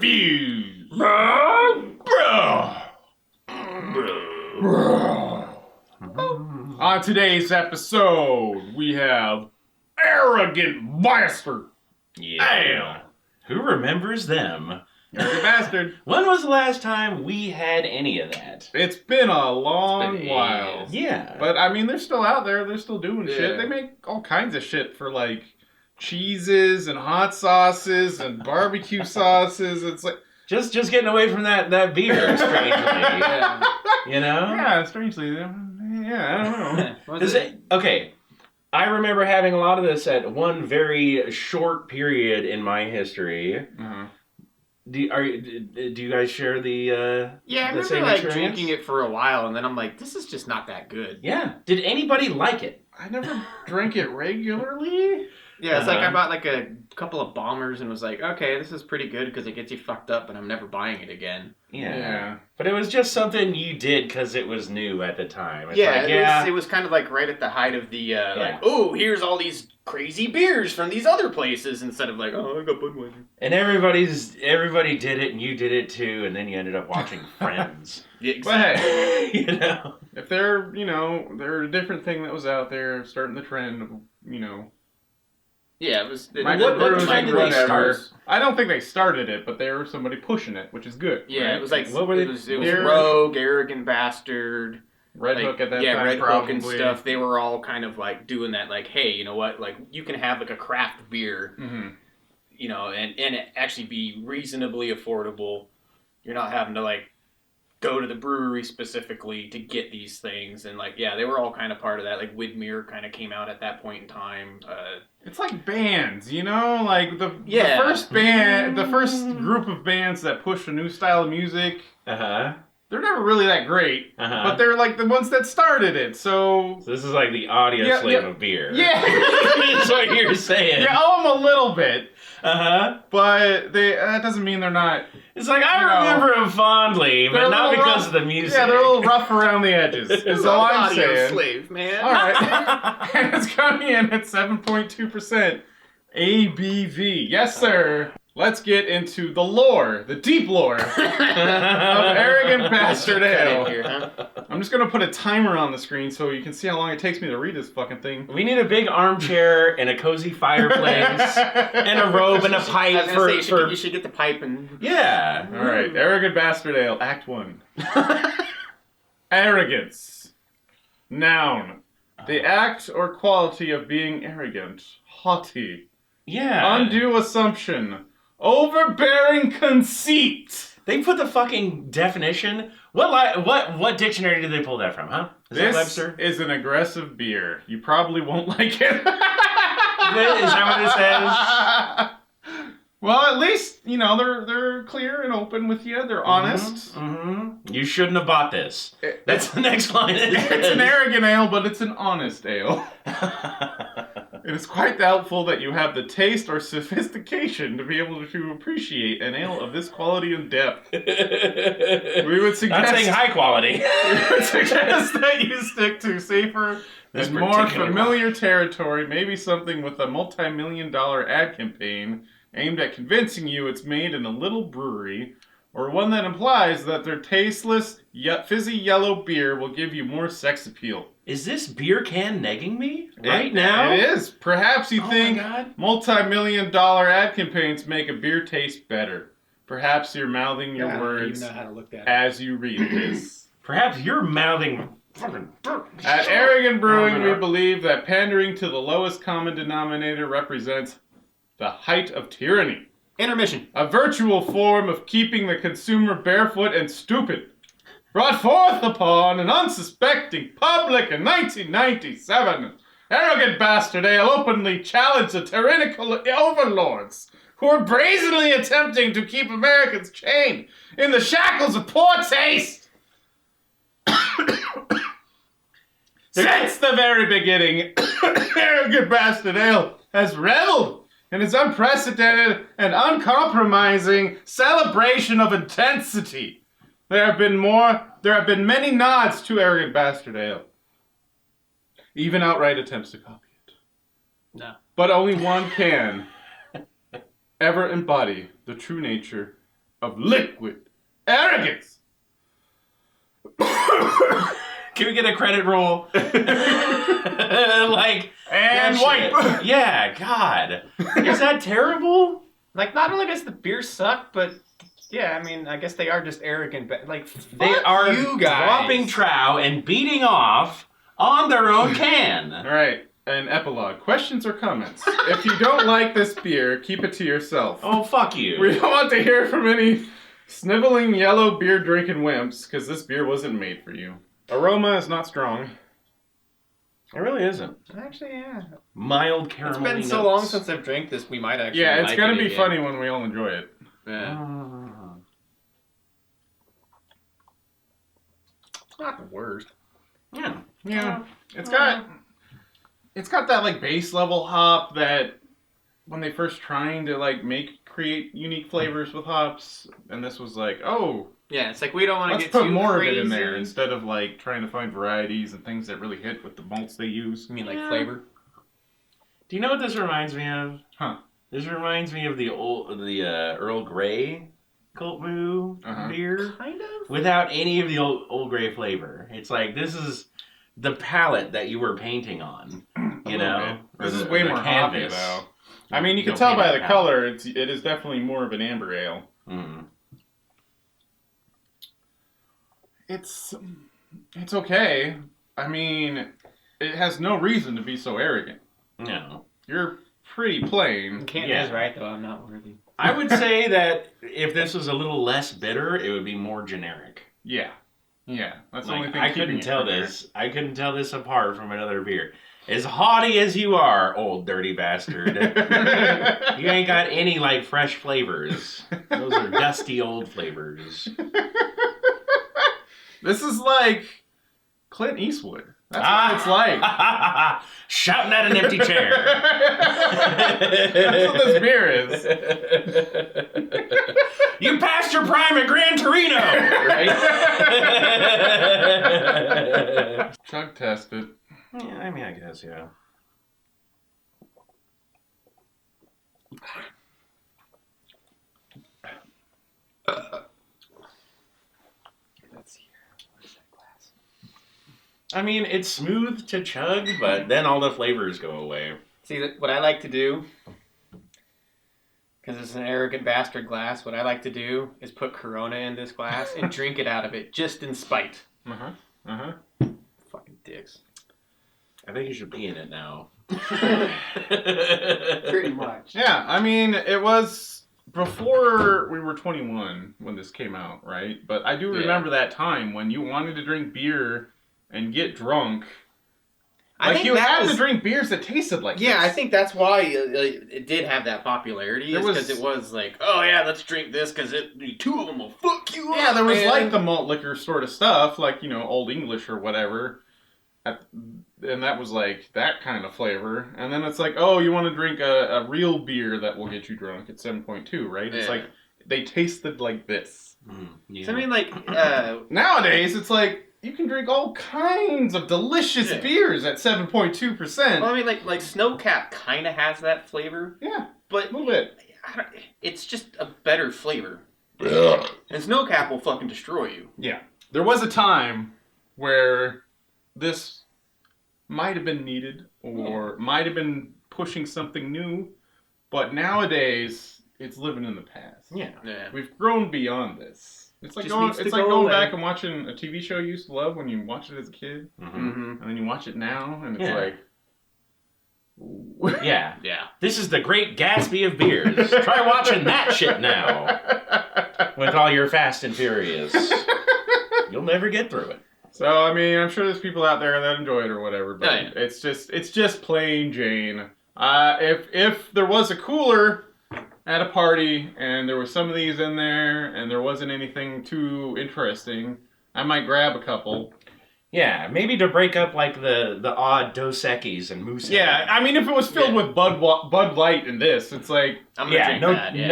reviews. On today's episode, we have Arrogant Bastard. Yeah. Who remembers them? Arrogant Bastard. When was the last time we had any of that? It's been a long while. Yeah. But, I mean, they're still out there. They're still doing shit. They make all kinds of shit for, like, cheeses and hot sauces and barbecue sauces. It's like... Just getting away from that beer, strangely. Yeah. You know? Yeah, strangely. Yeah, I don't know. Okay. I remember having a lot of this at one very short period in my history. Uh-huh. Do you guys share the Yeah, I the remember same like experience? drinking it for a while, and then I'm like, this is just not that good. Yeah. Did anybody like it? I never drank it regularly. Yeah, it's like I bought like a couple of bombers and was like, okay, this is pretty good because it gets you fucked up, and I'm never buying it again. Yeah. But it was just something you did because it was new at the time. It's It was kind of like right at the height of the, like, oh, here's all these crazy beers from these other places, instead of like, oh, I got Budweiser. And everybody did it, and you did it too, and then you ended up watching Friends. Yeah, exactly. But hey, You know? if they're a different thing that was out there starting the trend of, Yeah, it was... What trend did they start? I don't think they started it, but there was somebody pushing it, which is good. Yeah, right? it was like, What were they? it was Rogue, Arrogant Bastard... Red Hook at that time, Red probably. Hook and stuff. They were all kind of like doing that, like, hey, you know what? Like, you can have like a craft beer, and it actually be reasonably affordable. You're not having to like go to the brewery specifically to get these things, and like, yeah, they were all kind of part of that. Like, Widmer kind of came out at that point in time. It's like bands, like the first group of bands that push a new style of music. They're never really that great, but they're like the ones that started it, so this is like the audio slave of beer. Yeah. That's what you're saying. You owe them a little bit. But that doesn't mean they're not... It's like, I remember them fondly, but not because of the music. Yeah, they're a little rough around the edges, is all I'm saying. Audio slave, man. Alright. And it's coming in at 7.2% ABV. Yes, sir. Let's get into the lore, the deep lore of Arrogant Bastard Ale. Here, huh? I'm just going to put a timer on the screen so you can see how long it takes me to read this fucking thing. We need a big armchair and a cozy fireplace and a robe and a pipe you should get the pipe and... Yeah. All right, Arrogant Bastard Ale, Act 1. Arrogance. Noun. The act or quality of being arrogant, haughty. Yeah. Undue assumption. Overbearing conceit. They put the fucking definition. What dictionary did they pull that from, huh? This that Webster? is an aggressive beer. You probably won't like it. Is that what it says? Well, at least, they're clear and open with you. They're honest. You shouldn't have bought this. That's the next line. It's an arrogant ale, but it's an honest ale. It is quite doubtful that you have the taste or sophistication to be able to appreciate an ale of this quality and depth. We would suggest... I'm saying high quality. We would suggest that you stick to safer and more familiar territory, maybe something with a multi-million-dollar ad campaign aimed at convincing you it's made in a little brewery, or one that implies that their tasteless yet fizzy yellow beer will give you more sex appeal. Is this beer can negging me right now? It is. Perhaps you think multi-million-dollar ad campaigns make a beer taste better. Perhaps you're mouthing your words as you read this. Perhaps you're mouthing... At Arrogant Brewing, we believe that pandering to the lowest common denominator represents the height of tyranny. Intermission. A virtual form of keeping the consumer barefoot and stupid. Brought forth upon an unsuspecting public in 1997, Arrogant Bastard Ale openly challenged the tyrannical overlords who were brazenly attempting to keep Americans chained in the shackles of poor taste. Since the very beginning, Arrogant Bastard Ale has reveled in its unprecedented and uncompromising celebration of intensity. There have been many nods to Arrogant Bastard Ale. Even outright attempts to copy it. No. But only one can ever embody the true nature of liquid arrogance. Can we get a credit roll? Like, And shit. wipe. Yeah, God. Is that terrible? Like, not only does the beer suck, but yeah, I mean, I guess they are just arrogant. Like, They are you guys. dropping trow and beating off on their own can. All right. An epilogue. Questions or comments? If you don't like this beer, keep it to yourself. Oh, fuck you. We don't want to hear from any sniveling yellow beer drinking wimps, because this beer wasn't made for you. Aroma is not strong. It really isn't. Actually, yeah. Mild It's caramel. been so long since I've drank this, we might actually. Yeah, it's like gonna it be again. funny when we all enjoy it. Yeah. It's not the worst. Yeah. Yeah. It's got that like base level hop that when they first trying to like create unique flavors with hops, and this was like, oh, Yeah, it's like we don't want to let's get put too more crazy. of it in there instead of like trying to find varieties and things that really hit with the malts they use. You mean like Yeah. flavor? Do you know what this reminds me of? Huh. This reminds me of the Earl Grey CultMoo beer. Kind of. Without any of the old Grey flavor. It's like, this is the palette that you were painting on. You know? This Or is the- way the more canvas. hoppy though. I mean, you can don't tell paint by on the palette. color. It is definitely more of an amber ale. Mm. It's okay. I mean, it has no reason to be so arrogant. No. You're pretty plain. Can't Yeah. is right though. I'm not worthy. I would say that if this was a little less bitter, it would be more generic. Yeah. That's the Like, only thing. I keeping couldn't it tell from there. this. I couldn't tell this apart from another beer. As haughty as you are, old dirty bastard, you ain't got any like fresh flavors. Those are dusty old flavors. This is like Clint Eastwood. That's what it's like. Shouting at an empty chair. That's what this beer is. You passed your prime at Gran Torino, right? Chug test it. Yeah, I mean, I guess, yeah. Let's see here. Where's that glass? I mean, it's smooth to chug, but then all the flavors go away. See, what I like to do, because it's an arrogant bastard glass, what I like to do is put Corona in this glass and drink it out of it, just in spite. Fucking dicks. I think you should pee in it now. Pretty much. Yeah, I mean, it was before we were 21 when this came out, right? But I do remember that time when you wanted to drink beer and get drunk. I Like, think you that had was- to drink beers that tasted like Yeah, this. I think that's why it did have that popularity. There Because was- it was like, oh yeah, let's drink this because two of them will fuck you up. Yeah, there was man. like the malt liquor sort of stuff, like, you know, Old English or whatever. And that was like that kind of flavor. And then it's like, oh, you want to drink a real beer that will get you drunk at 7.2, right? It's Yeah. like, they tasted like this. Yeah. So I mean, like, Nowadays, it's like, you can drink all kinds of delicious Yeah. beers at 7.2%. well, I mean, like Snowcap kind of has that flavor, Yeah, but a little bit. it's just a better flavor. Ugh. And Snowcap will fucking destroy you. Yeah. There was a time where this might have been needed or might have been pushing something new, but nowadays it's living in the past. Yeah. Yeah. We've grown beyond this. It's like Just going, needs to it's like go going away. back and watching a TV show you used to love when you watched it as a kid, Mm-hmm. and then you watch it now, and it's Yeah. like, ooh. Yeah. Yeah. This is the Great Gatsby of beers. Try watching that shit now. With all your Fast and Furious. You'll never get through it. So I mean, I'm sure there's people out there that enjoy it or whatever, but Oh, yeah. it's just plain Jane. If there was a cooler at a party and there was some of these in there and there wasn't anything too interesting, I might grab a couple. Yeah, maybe to break up like the odd Dos Equis and Moose. Yeah, I mean, if it was filled with Bud Light and this, it's like, I'm gonna drink that. Yeah.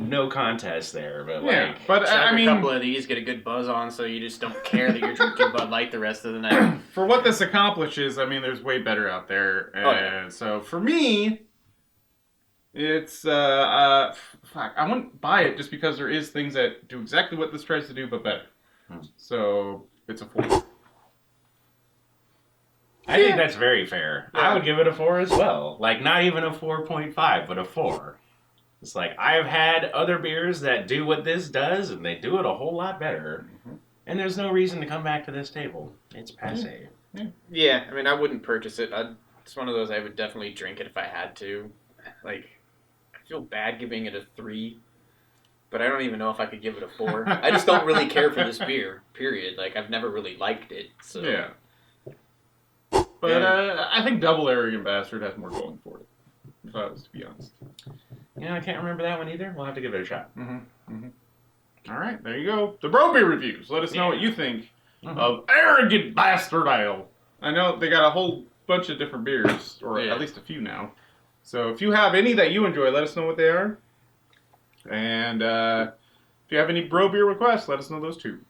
no contest there. But yeah. like, But Chug I a mean, couple of these, get a good buzz on, so you just don't care that you're drinking Bud Light the rest of the night. for what this accomplishes, I mean, there's way better out there. And Oh, yeah. so for me, It's fuck. I wouldn't buy it just because there is things that do exactly what this tries to do, but better. So it's a 4. I think that's very fair. Yeah. I would give it a 4 as well. Like, not even a 4.5, but a 4. It's like, I've had other beers that do what this does, and they do it a whole lot better. And there's no reason to come back to this table. It's passe. Yeah, I mean, I wouldn't purchase it. It's one of those I would definitely drink it if I had to. Like, I feel bad giving it a 3, but I don't even know if I could give it a 4. I just don't really care for this beer, period. Like, I've never really liked it, so... Yeah. But I think Double Arrogant Bastard has more going for it, if I was to be honest. I can't remember that one either. We'll have to give it a shot. All right, there you go. The Bro Beer reviews. Let us know what you think of Arrogant Bastard Ale. I know they got a whole bunch of different beers, or at least a few now. So if you have any that you enjoy, let us know what they are. And if you have any Bro Beer requests, let us know those too.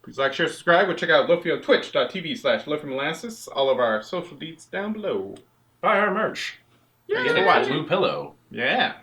Please like, share, subscribe. Go check out Loafy on twitch.tv/LoafyMolasses. All of our social deets down below. Buy our merch. Yeah, Get a CultMoo pillow. Yeah.